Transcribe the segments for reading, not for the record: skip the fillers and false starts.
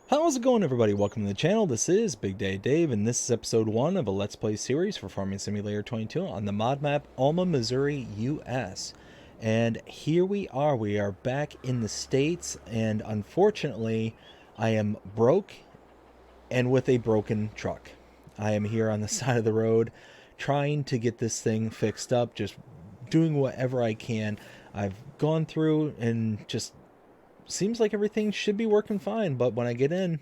How's it going, everybody? Welcome to the channel. This is Big Day Dave, and this is episode 1 of a Let's Play series for Farming Simulator 22 on the mod map Alma, Missouri, US. And here we are. We are back in the States, and unfortunately, I am broke and with a broken truck. I am here on the side of the road trying to get this thing fixed up, just doing whatever I can. I've gone through and just seems like everything should be working fine, but when I get in,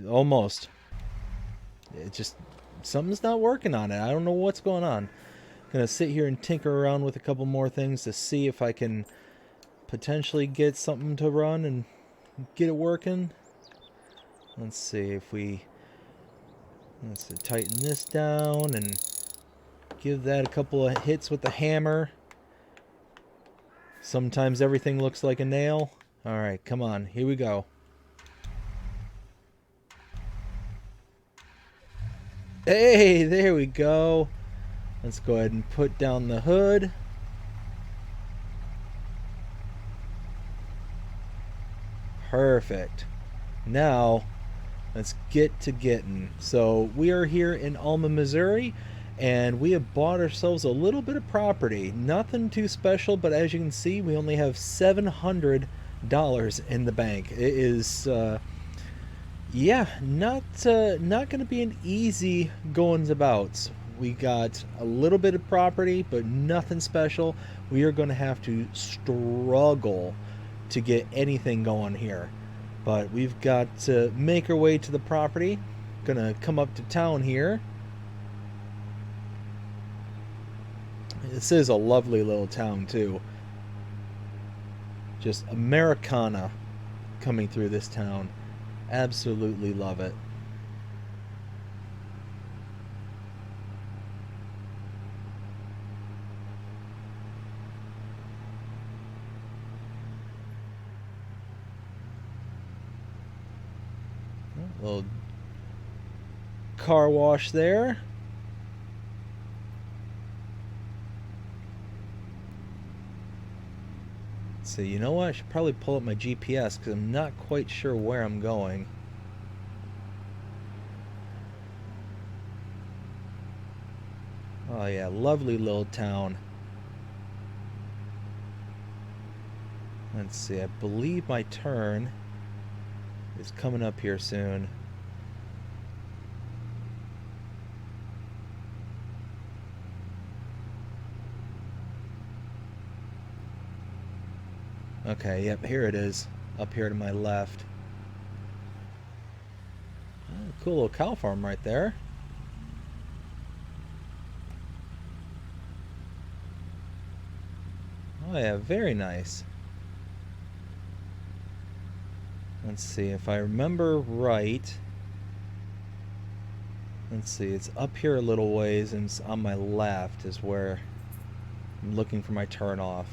almost, it just, something's not working on it. I don't know what's going on. Gonna sit here and tinker around with a couple more things to see if I can potentially get something to run and get it working. Let's see if let's tighten this down and give that a couple of hits with the hammer. Sometimes everything looks like a nail. Alright, come on, here we go. Hey, there we go. Let's go ahead and put down the hood. Perfect. Now, let's get to getting. So, we are here in Alma, Missouri, and we have bought ourselves a little bit of property. Nothing too special, but as you can see, we only have $700 in the bank. It is, yeah, not going to be an easy goings about. We got a little bit of property, but nothing special. We are going to have to struggle to get anything going here. But we've got to make our way to the property. Gonna come up to town here. This is a lovely little town too. Just Americana coming through this town. Absolutely love it. Little car wash there. So you know what? I should probably pull up my GPS because I'm not quite sure where I'm going. Oh yeah, lovely little town. Let's see, I believe my turn is coming up here soon. Okay, yep, here it is. Up here to my left. Oh, cool little cow farm right there. Oh yeah, very nice. Let's see, if I remember right, let's see, it's up here a little ways and it's on my left is where I'm looking for my turn off.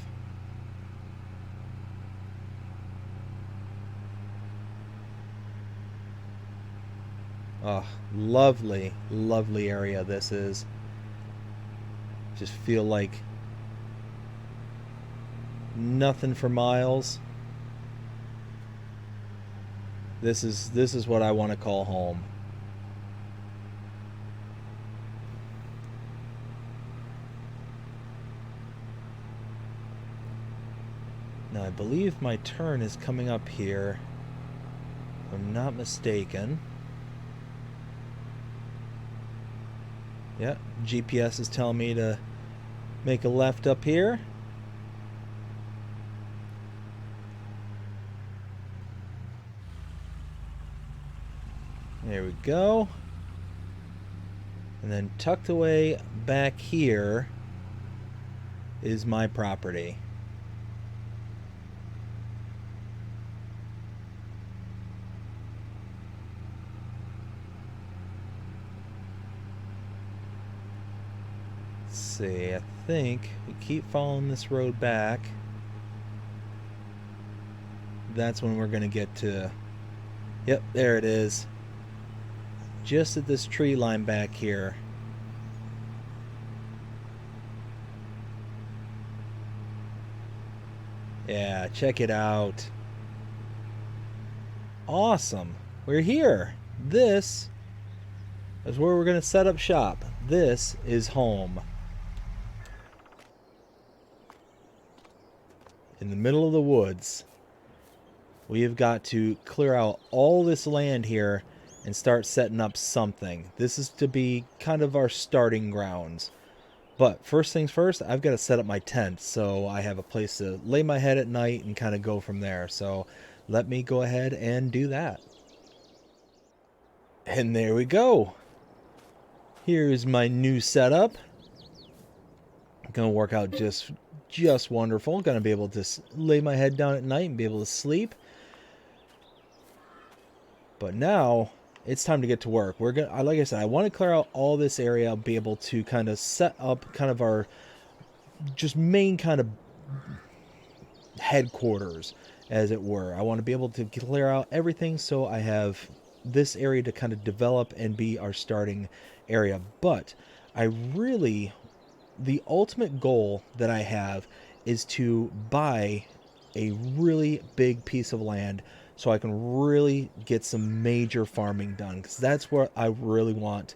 Oh, lovely, lovely area this is. Just feel like nothing for miles. This is what I want to call home. Now I believe my turn is coming up here, if I'm not mistaken. Yep, GPS is telling me to make a left up here. There we go. And then tucked away back here is my property. Let's see, I think we keep following this road back. That's when we're going to get to... Yep, there it is. Just at this tree line back here. Yeah, check it out. Awesome. We're here. This is where we're going to set up shop. This is home. In the middle of the woods. We have got to clear out all this land here and start setting up something. This is to be kind of our starting grounds. But first things first, I've got to set up my tent so I have a place to lay my head at night and kind of go from there. So let me go ahead and do that. And there we go. Here's my new setup. Gonna work out just wonderful. Gonna be able to lay my head down at night and be able to sleep. But now it's time to get to work. We're gonna, like I said, I want to clear out all this area, be able to kind of set up kind of our just main kind of headquarters, as it were. I want to be able to clear out everything so I have this area to kind of develop and be our starting area. But I really, the ultimate goal that I have is to buy a really big piece of land so I can really get some major farming done, because that's what I really want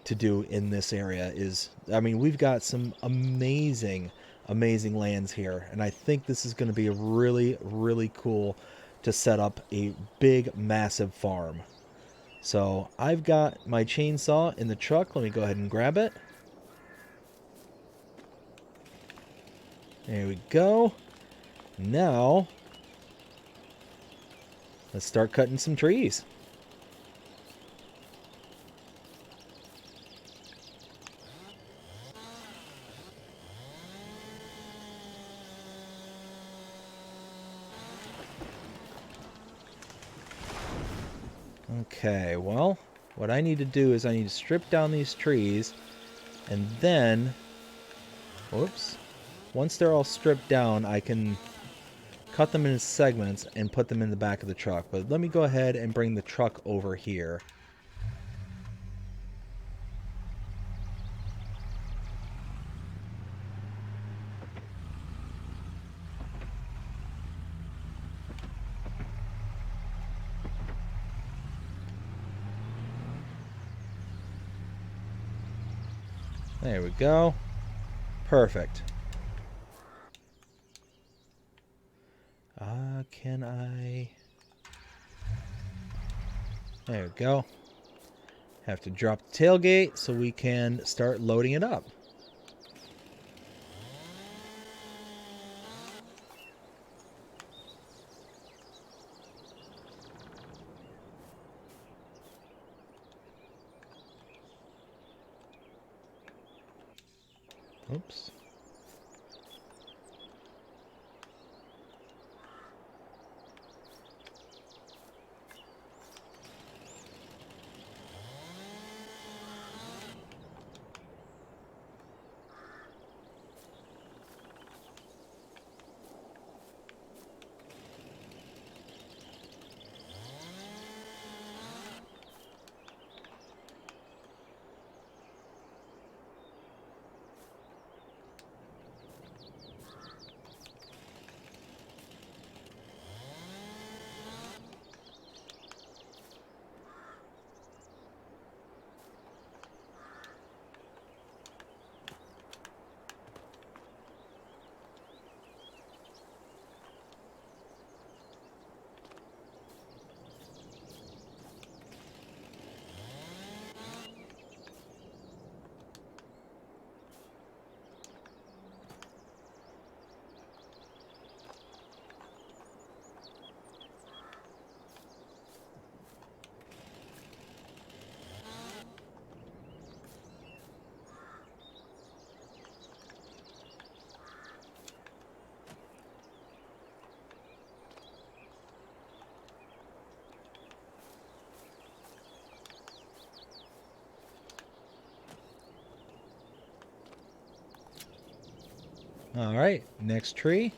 to do in this area. Is, I mean, we've got some amazing lands here, and I think this is going to be a really cool to set up a big massive farm. So I've got my chainsaw in the truck. Let me go ahead and grab it. There we go. Now let's start cutting some trees. Okay, well, what I need to do is I need to strip down these trees, and then, whoops, once they're all stripped down, I can cut them into segments and put them in the back of the truck. But let me go ahead and bring the truck over here. There we go. Perfect. Can I... There we go. Have to drop the tailgate so we can start loading it up. Oops. All right, next tree.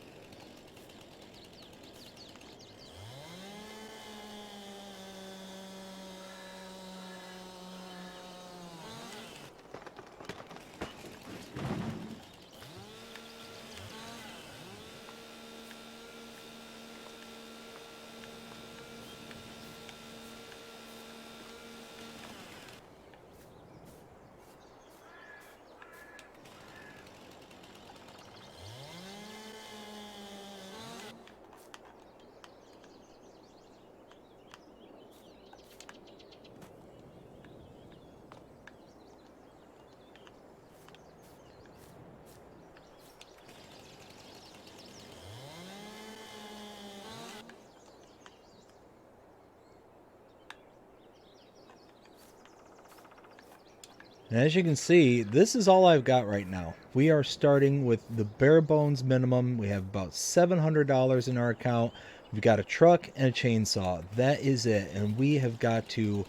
And as you can see, this is all I've got right now. We are starting with the bare bones minimum. We have about $700 in our account. We've got a truck and a chainsaw. That is it. And we have got to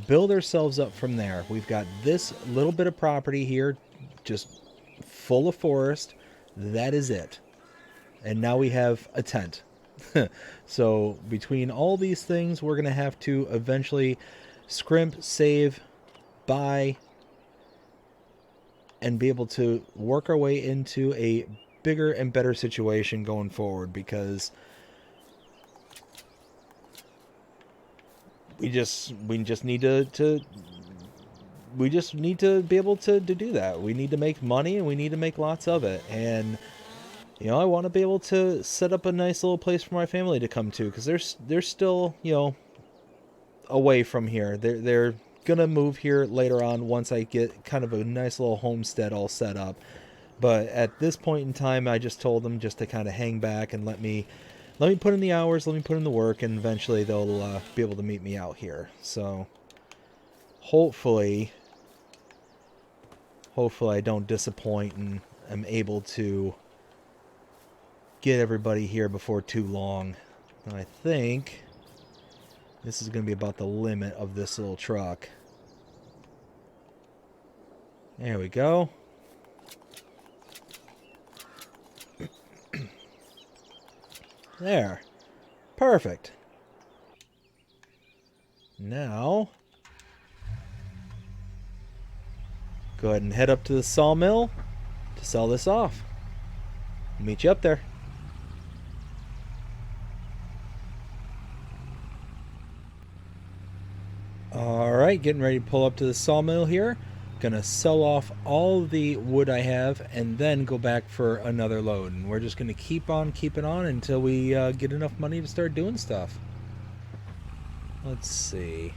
build ourselves up from there. We've got this little bit of property here, just full of forest. That is it. And now we have a tent. So between all these things, we're going to have to eventually scrimp, save, buy, and be able to work our way into a bigger and better situation going forward, because we just need to we just need to be able to do that. We need to make money, and we need to make lots of it. And you know, I want to be able to set up a nice little place for my family to come to, because they're still, you know, away from here. They're gonna move here later on once I get kind of a nice little homestead all set up. But at this point in time, I just told them just to kind of hang back and let me put in the hours, let me put in the work, and eventually they'll be able to meet me out here. So hopefully I don't disappoint and am able to get everybody here before too long. And I think this is going to be about the limit of this little truck. There we go. There. Perfect. Now, go ahead and head up to the sawmill to sell this off. Meet you up there. Alright, getting ready to pull up to the sawmill here. Gonna sell off all the wood I have and then go back for another load. And we're just gonna keep on keeping on until we get enough money to start doing stuff. Let's see.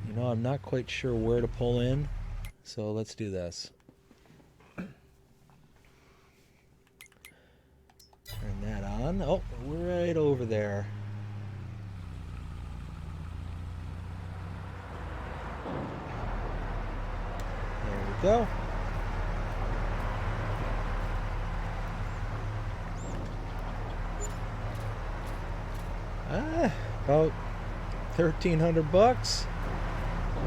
You know, I'm not quite sure where to pull in, so let's do this. Turn that on. Oh, we're right over there. There we go. About $1,300.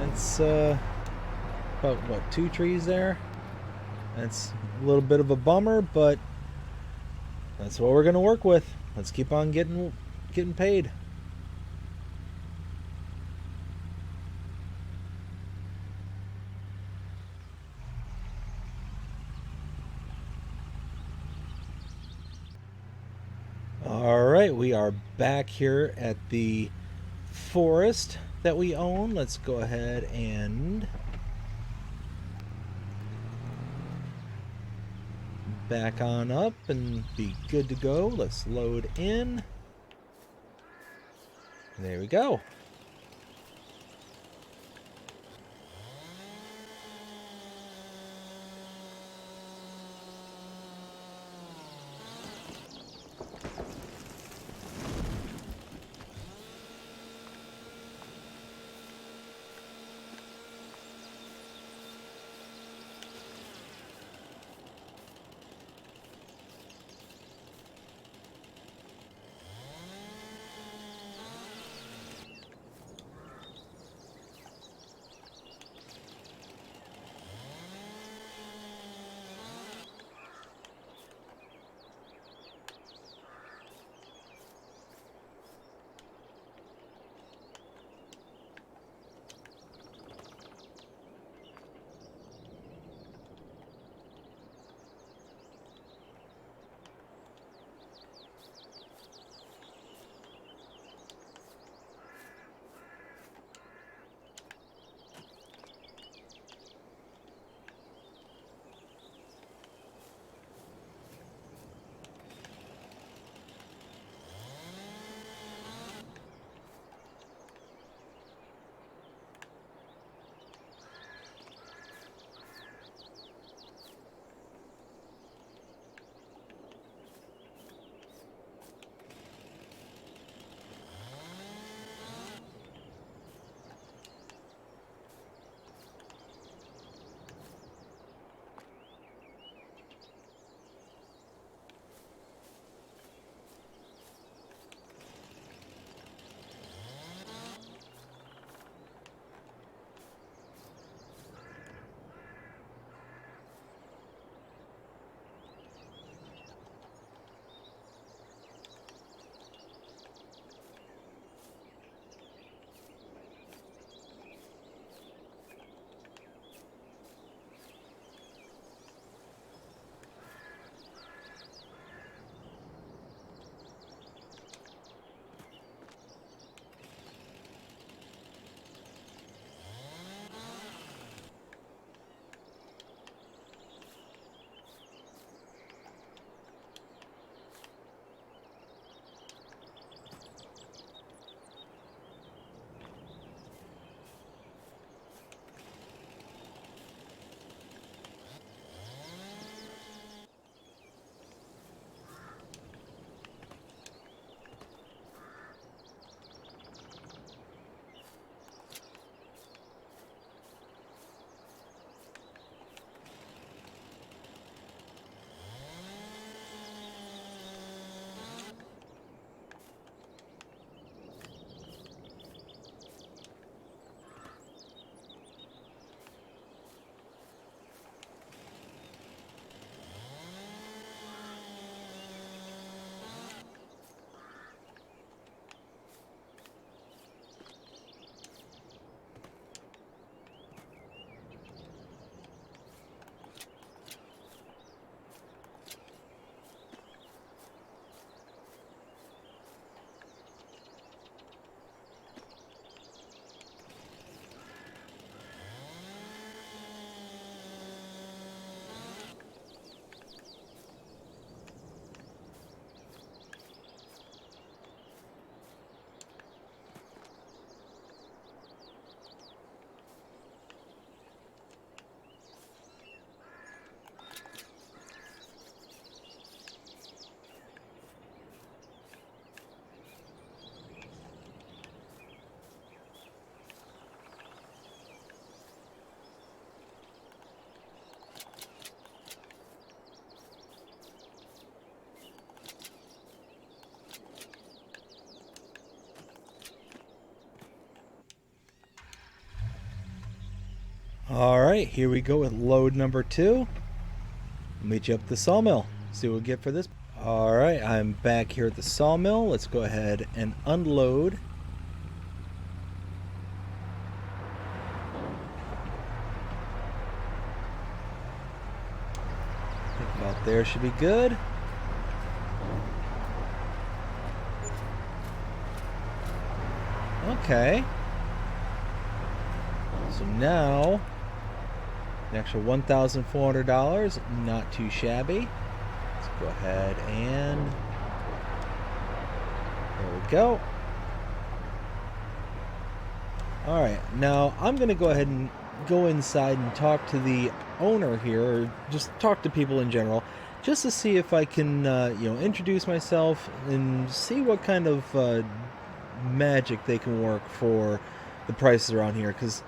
That's about what, 2 trees there. That's a little bit of a bummer, but that's what we're gonna work with. Let's keep on getting paid. Alright, we are back here at the forest that we own. Let's go ahead and back on up and be good to go. Let's load in. There we go. All right, here we go with load number 2. I'll meet you up at the sawmill. See what we get for this. All right, I'm back here at the sawmill. Let's go ahead and unload. Think about there should be good. Okay. So now, an extra $1,400, not too shabby. Let's go ahead and there we go. All right, now I'm gonna go ahead and go inside and talk to the owner here, or just talk to people in general, just to see if I can, introduce myself and see what kind of magic they can work for the prices around here. Because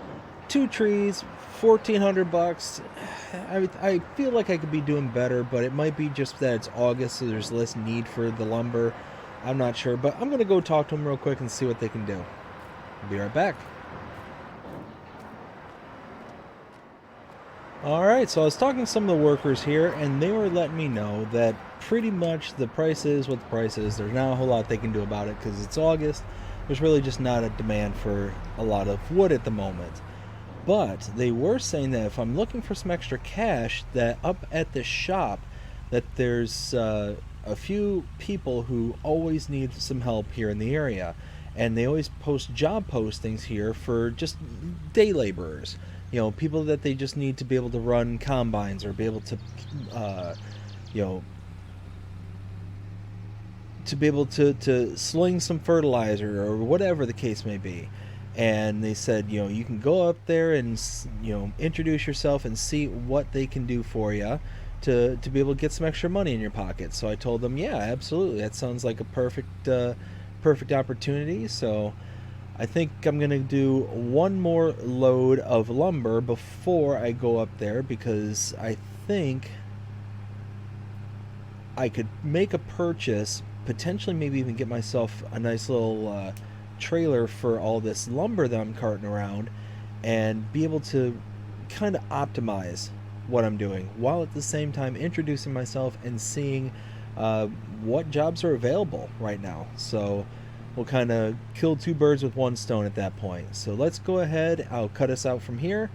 2 trees, $1,400. I feel like I could be doing better, but it might be just that it's August, so there's less need for the lumber. I'm not sure, but I'm gonna go talk to them real quick and see what they can do. I'll be right back. Alright, so I was talking to some of the workers here, and they were letting me know that pretty much the price is what the price is. There's not a whole lot they can do about it because it's August. There's really just not a demand for a lot of wood at the moment. But they were saying that if I'm looking for some extra cash, that up at the shop, that there's a few people who always need some help here in the area. And they always post job postings here for just day laborers. People that they just need to be able to run combines or be able to, you know, to be able to sling some fertilizer or whatever the case may be. And they said, you can go up there and, introduce yourself and see what they can do for you to be able to get some extra money in your pocket. So I told them, yeah, absolutely. That sounds like a perfect opportunity. So I think I'm going to do one more load of lumber before I go up there, because I think I could make a purchase, potentially maybe even get myself a nice little trailer for all this lumber that I'm carting around, and be able to kind of optimize what I'm doing while at the same time introducing myself and seeing what jobs are available right now. So we'll kind of kill 2 birds with 1 stone at that point. So let's go ahead. I'll cut us out from here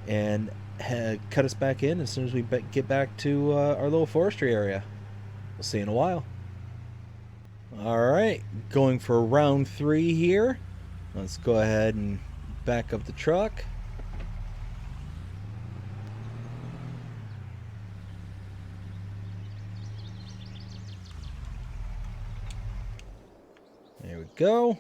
and cut us back in as soon as we get back to our little forestry area. We'll see you in a while. Alright, going for round 3 here. Let's go ahead and back up the truck. There we go.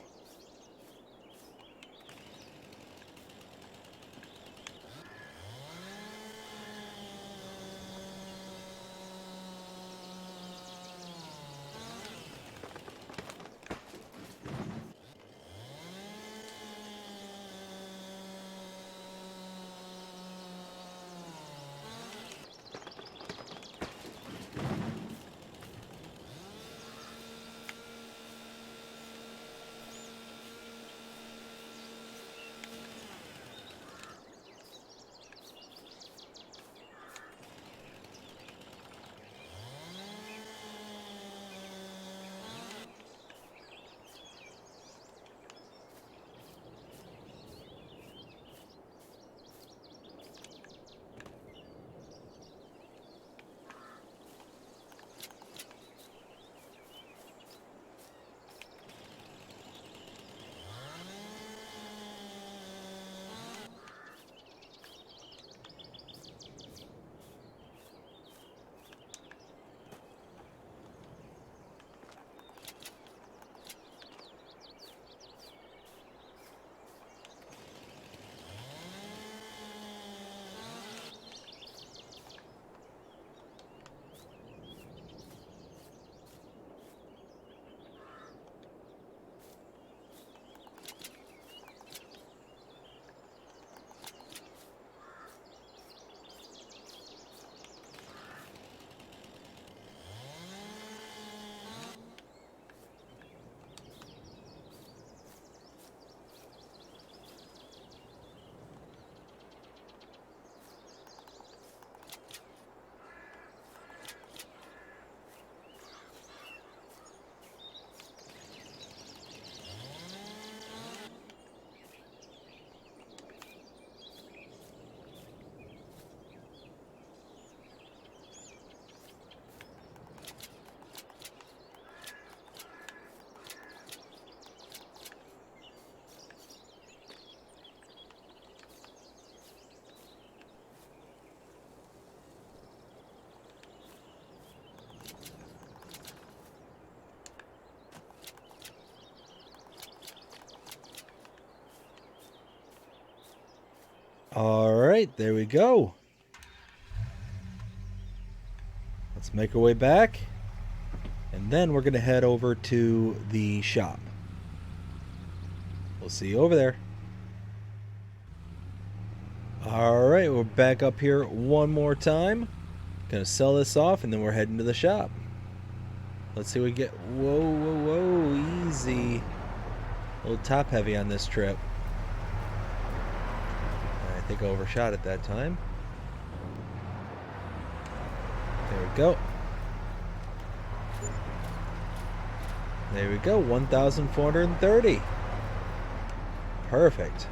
All right, there we go. Let's make our way back. And then we're going to head over to the shop. We'll see you over there. Alright, we're back up here one more time. Gonna sell this off and then we're heading to the shop. Let's see what we get. Whoa, whoa, whoa, easy. A little top heavy on this trip. I think I overshot at that time. There we go. There we go, 1,430. Perfect.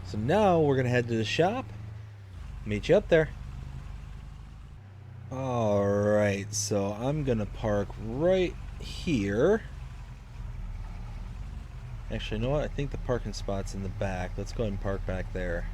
So now we're going to head to the shop. Meet you up there. Alright, so I'm going to park right here. Actually, you know what? I think the parking spot's in the back. Let's go ahead and park back there.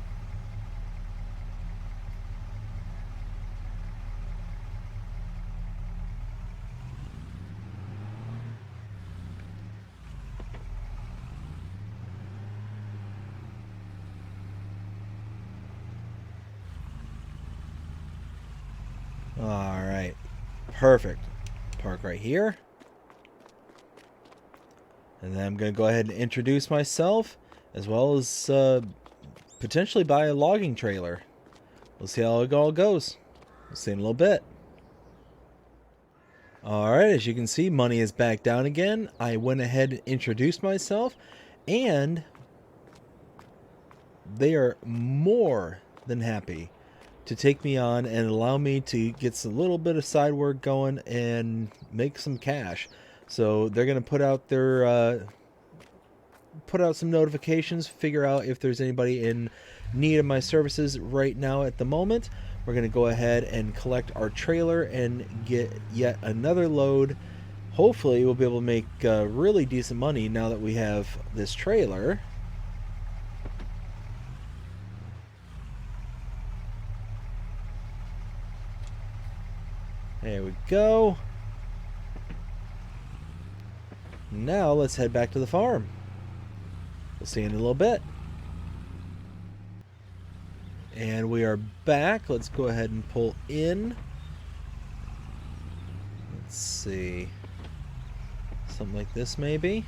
Alright, perfect. Park right here. And then I'm going to go ahead and introduce myself, as well as potentially buy a logging trailer. We'll see how it all goes. We'll see in a little bit. Alright, as you can see, money is back down again. I went ahead and introduced myself, and they are more than happy to take me on and allow me to get a little bit of side work going and make some cash. So they're going to put out their put out some notifications, figure out if there's anybody in need of my services right now at the moment. We're going to go ahead and collect our trailer and get yet another load. Hopefully we'll be able to make really decent money now that we have this trailer. There we go. Now let's head back to the farm. We'll see you in a little bit. And we are back. Let's go ahead and pull in. Let's see. Something like this maybe.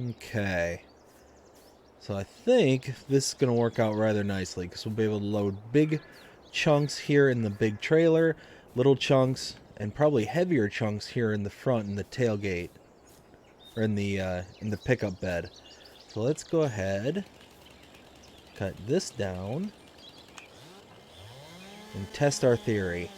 Okay, so I think this is going to work out rather nicely because we'll be able to load big chunks here in the big trailer, little chunks, and probably heavier chunks here in the front in the tailgate, or in the pickup bed. So let's go ahead, cut this down, and test our theory.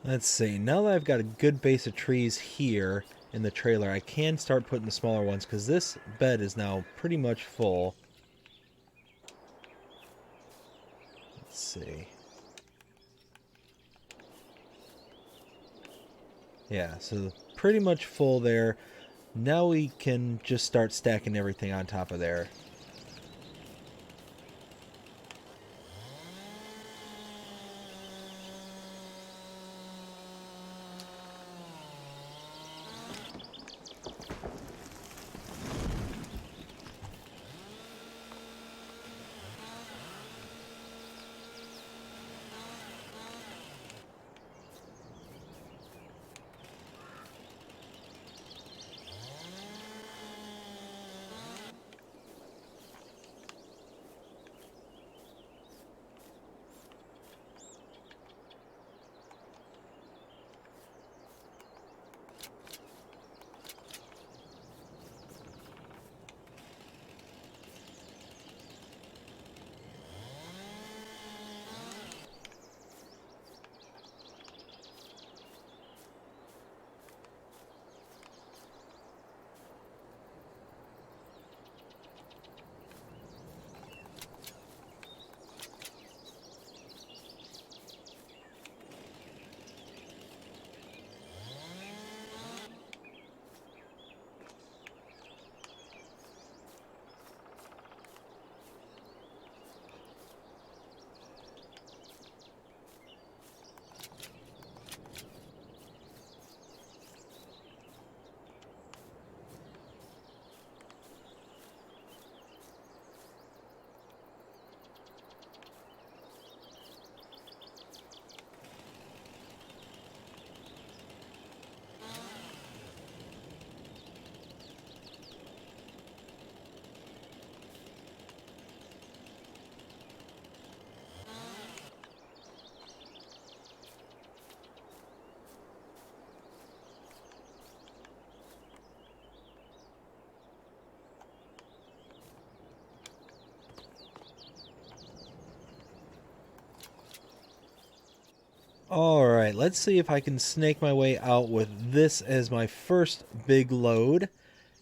Let's see. Now that I've got a good base of trees here in the trailer, I can start putting the smaller ones because this bed is now pretty much full. Let's see. Yeah, so pretty much full there. Now we can just start stacking everything on top of there. Alright, let's see if I can snake my way out with this as my first big load.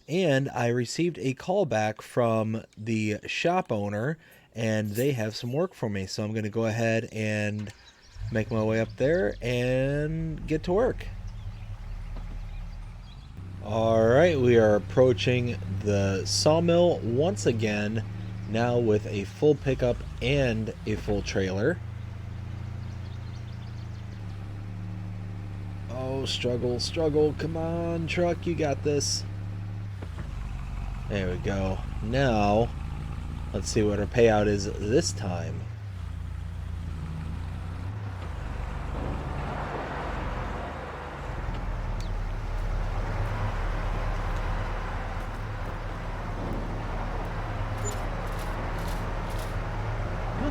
And I received a call back from the shop owner, and they have some work for me. So I'm going to go ahead and make my way up there and get to work. Alright, we are approaching the sawmill once again, now with a full pickup and a full trailer. Oh, struggle, struggle. Come on, truck, you got this. There we go. Now, let's see what our payout is this time.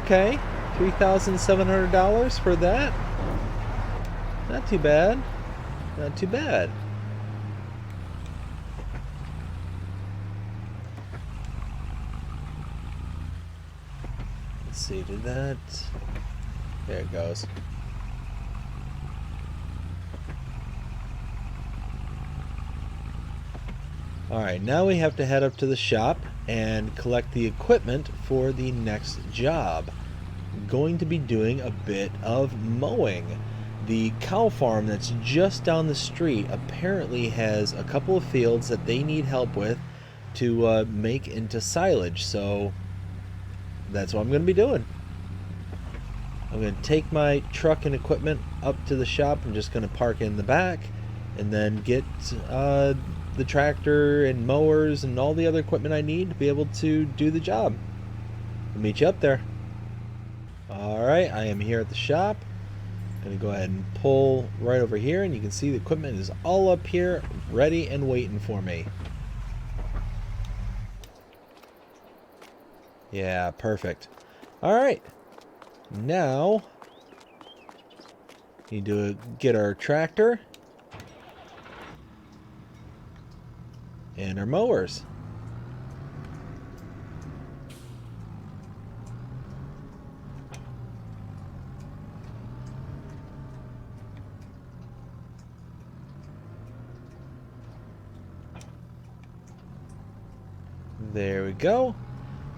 Okay, $3,700 for that. Not too bad. Not too bad. Let's see, did that... There it goes. Alright, now we have to head up to the shop and collect the equipment for the next job. I'm going to be doing a bit of mowing. The cow farm that's just down the street apparently has a couple of fields that they need help with to make into silage, so that's what I'm going to be doing. I'm going to take my truck and equipment up to the shop. I'm just going to park in the back and then get the tractor and mowers and all the other equipment I need to be able to do the job. I'll meet you up there. Alright, I am here at the shop. I'm going to go ahead and pull right over here, and you can see the equipment is all up here ready and waiting for me. Yeah, perfect. Alright, now need to get our tractor and our mowers. There we go.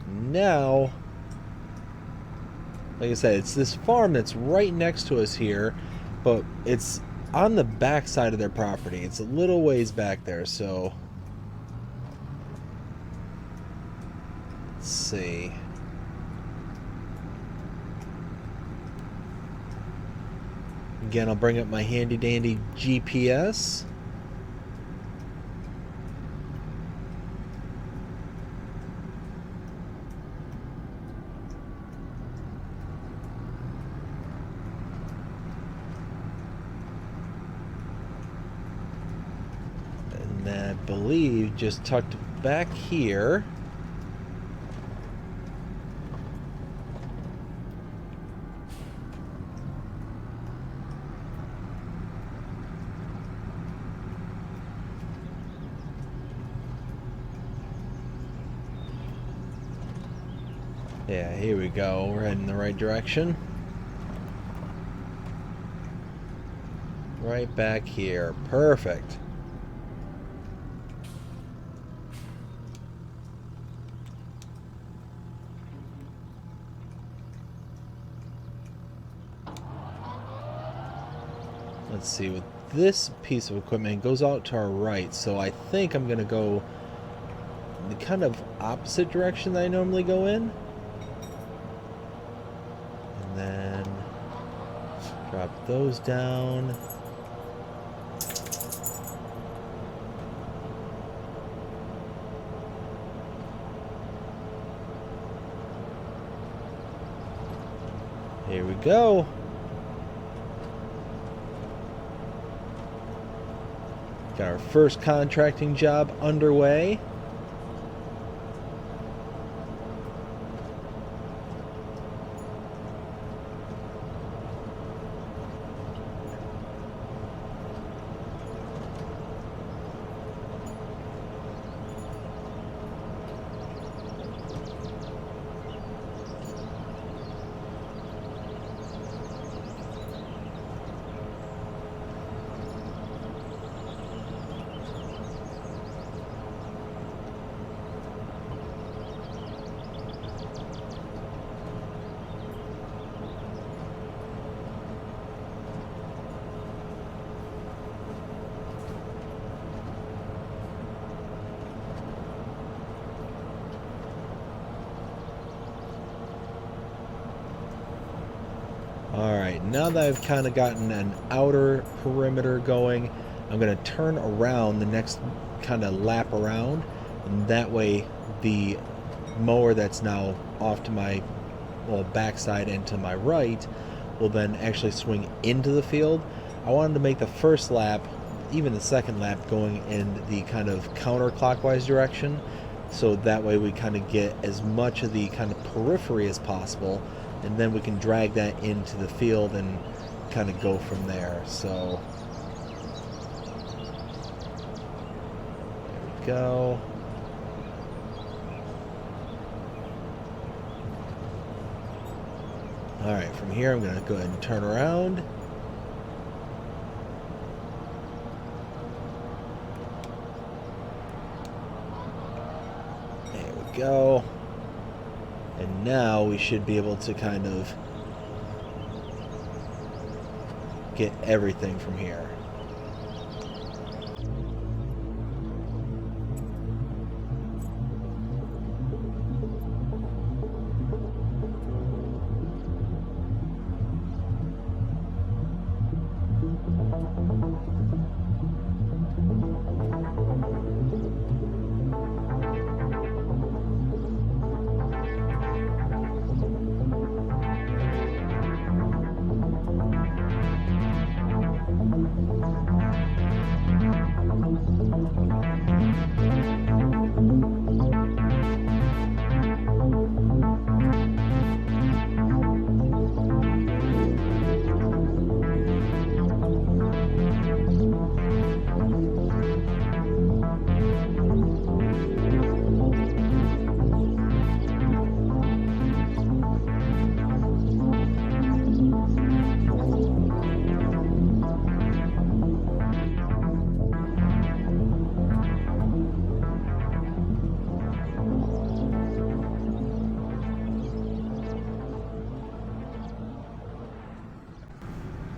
Now, like I said, it's this farm that's right next to us here, but it's on the back side of their property. It's a little ways back there, so let's see. Again, I'll bring up my handy dandy GPS. And I believe just tucked back here. Yeah, here we go. We're heading in the right direction. Right back here. Perfect. Let's see, with this piece of equipment, it goes out to our right, so I think I'm going to go the kind of opposite direction that I normally go in. And then drop those down. Here we go. Got our first contracting job underway. Alright, now that I've kind of gotten an outer perimeter going, I'm going to turn around the next kind of lap around, and that way the mower that's now off to my backside and to my right will then actually swing into the field. I wanted to make the first lap, even the second lap, going in the kind of counterclockwise direction, so that way we kind of get as much of the kind of periphery as possible, and then we can drag that into the field and kind of go from there. So there we go. Alright, from here I'm going to go ahead and turn around. There we go. And now we should be able to kind of get everything from here.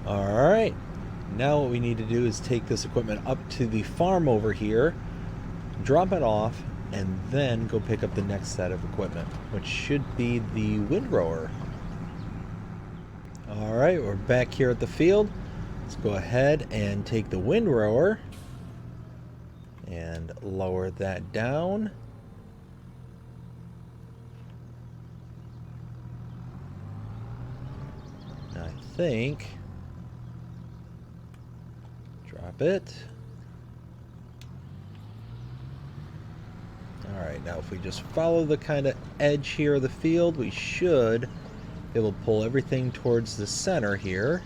Alright, now what we need to do is take this equipment up to the farm over here, drop it off, and then go pick up the next set of equipment, which should be the windrower. Alright, we're back here at the field. Let's go ahead and take the windrower and lower that down. I think. Drop it. Alright, now if we just follow the kind of edge here of the field, we should be able to pull everything towards the center here.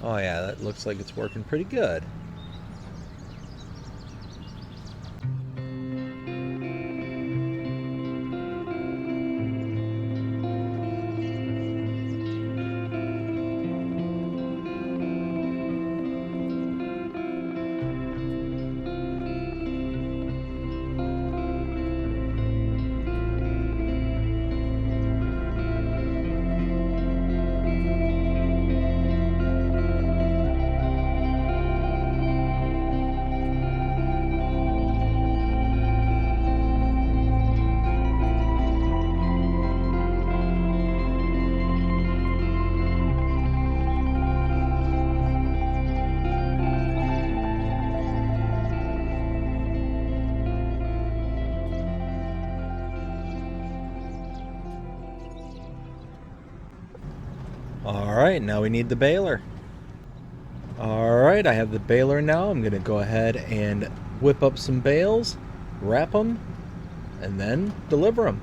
Oh yeah, that looks like it's working pretty good. Alright, now we need the baler. Alright, I have the baler now. I'm going to go ahead and whip up some bales, wrap them, and then deliver them.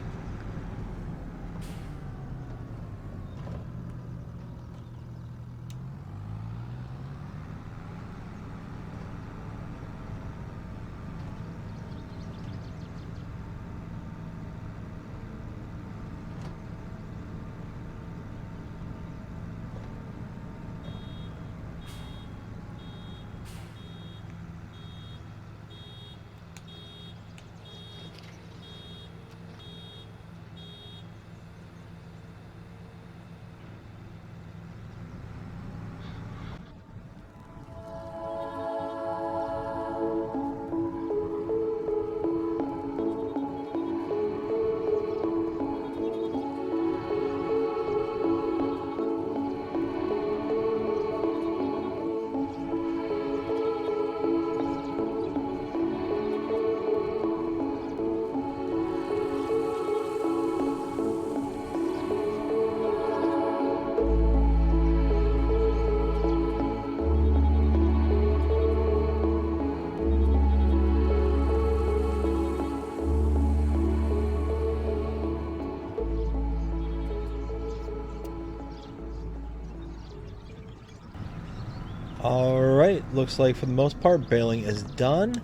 Alright, looks like for the most part baling is done.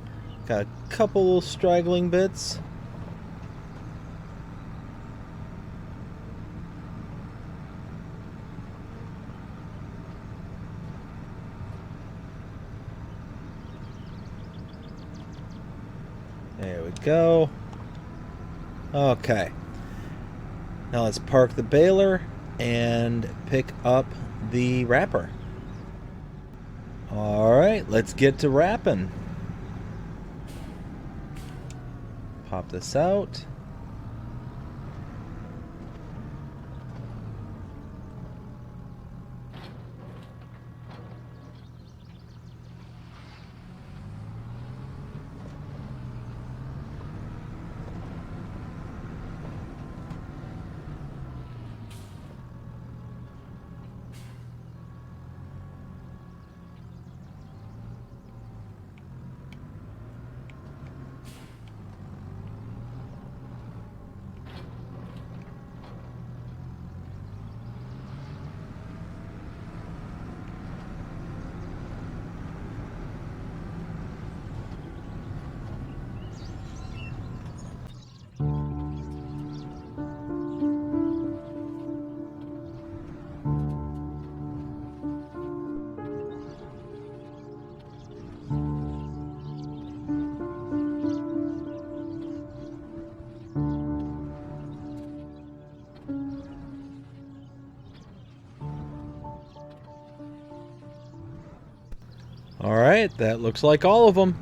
Got a couple little straggling bits. There we go. Okay. Now let's park the baler and pick up the wrapper. Alright, let's get to wrapping. Pop this out. All right, that looks like all of them.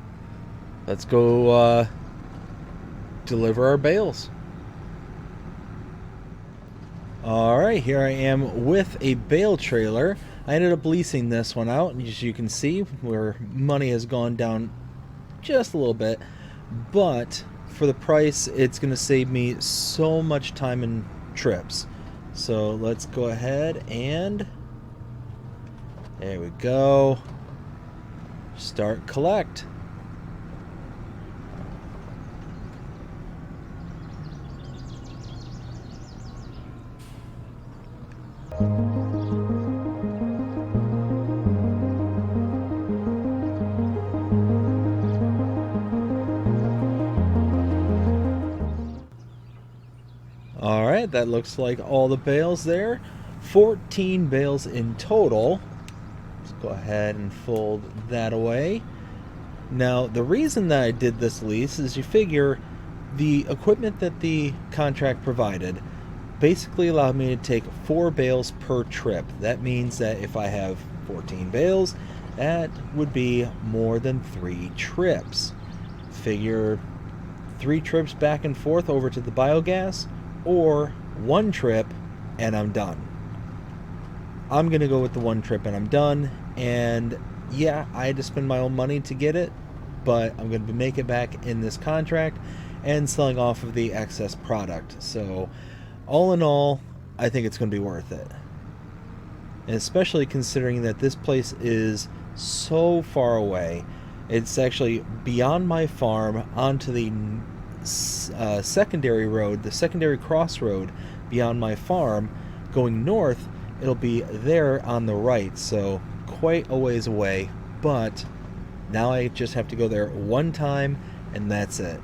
Let's go deliver our bales. All right, here I am with a bale trailer. I ended up leasing this one out, and as you can see, where money has gone down just a little bit, but for the price, it's going to save me so much time and trips. So let's go ahead and there we go. Start collect. All right, that looks like all the bales there. 14 bales in total. Let's go ahead and fold that away. Now, the reason that I did this lease is you figure the equipment that the contract provided basically allowed me to take 4 bales per trip. That means that if I have 14 bales, that would be more than 3 trips. Figure 3 trips back and forth over to the biogas, or 1 trip and I'm done. I'm gonna go with the 1 trip and I'm done. And yeah, I had to spend my own money to get it, but I'm gonna make it back in this contract and selling off of the excess product. So all in all, I think it's gonna be worth it. And especially considering that this place is so far away. It's actually beyond my farm onto the secondary road, the secondary crossroad beyond my farm. Going north, it'll be there on the right, so quite a ways away, but now I just have to go there 1 time and that's it.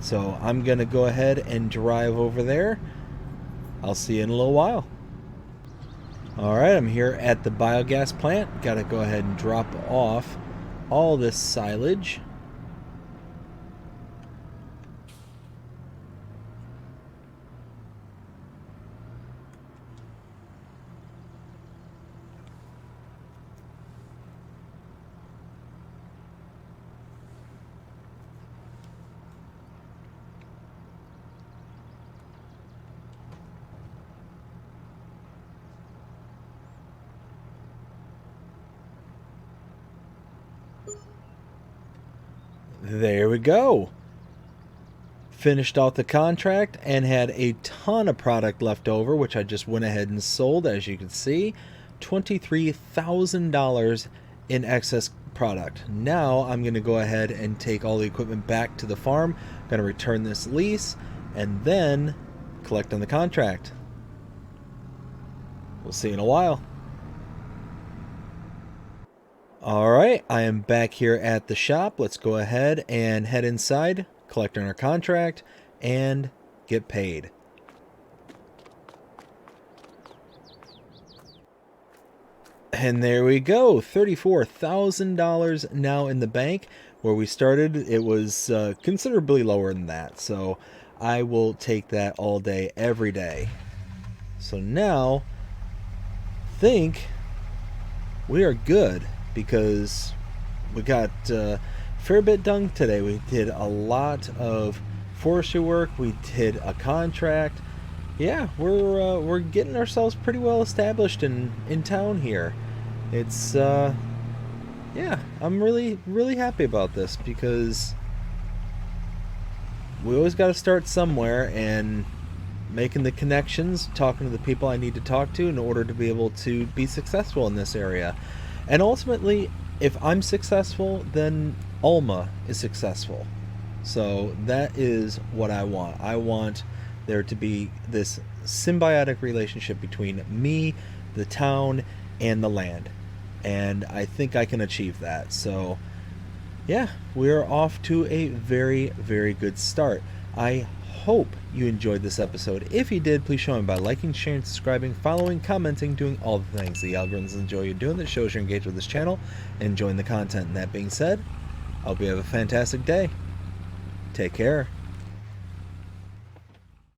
So I'm gonna go ahead and drive over there. I'll see you in a little while. Alright, I'm here at the biogas plant. Gotta go ahead and drop off all this silage. There we go. Finished out the contract and had a ton of product left over, which I just went ahead and sold. As you can see, $23,000 in excess product. Now I'm going to go ahead and take all the equipment back to the farm. I'm going to return this lease and then collect on the contract. We'll see you in a while. Alright, I am back here at the shop. Let's go ahead and head inside, collect on our contract, and get paid. And there we go, $34,000 now in the bank. Where we started, it was considerably lower than that. So I will take that all day, every day. So now, think we are good. Because we got a fair bit done today. We did a lot of forestry work. We did a contract. Yeah, we're getting ourselves pretty well established in town here. It's yeah, I'm really happy about this because we always got to start somewhere, and making the connections, talking to the people I need to talk to in order to be able to be successful in this area. And ultimately, if I'm successful, then Alma is successful. So that is what I want. I want there to be this symbiotic relationship between me, the town, and the land. And I think I can achieve that. So yeah, we're off to a very good start. I hope you enjoyed this episode. If you did, please show me by liking, sharing, subscribing, following, commenting, doing all the things the algorithms enjoy you doing that shows you're engaged with this channel and enjoying the content. And that being said, I hope you have a fantastic day. Take care.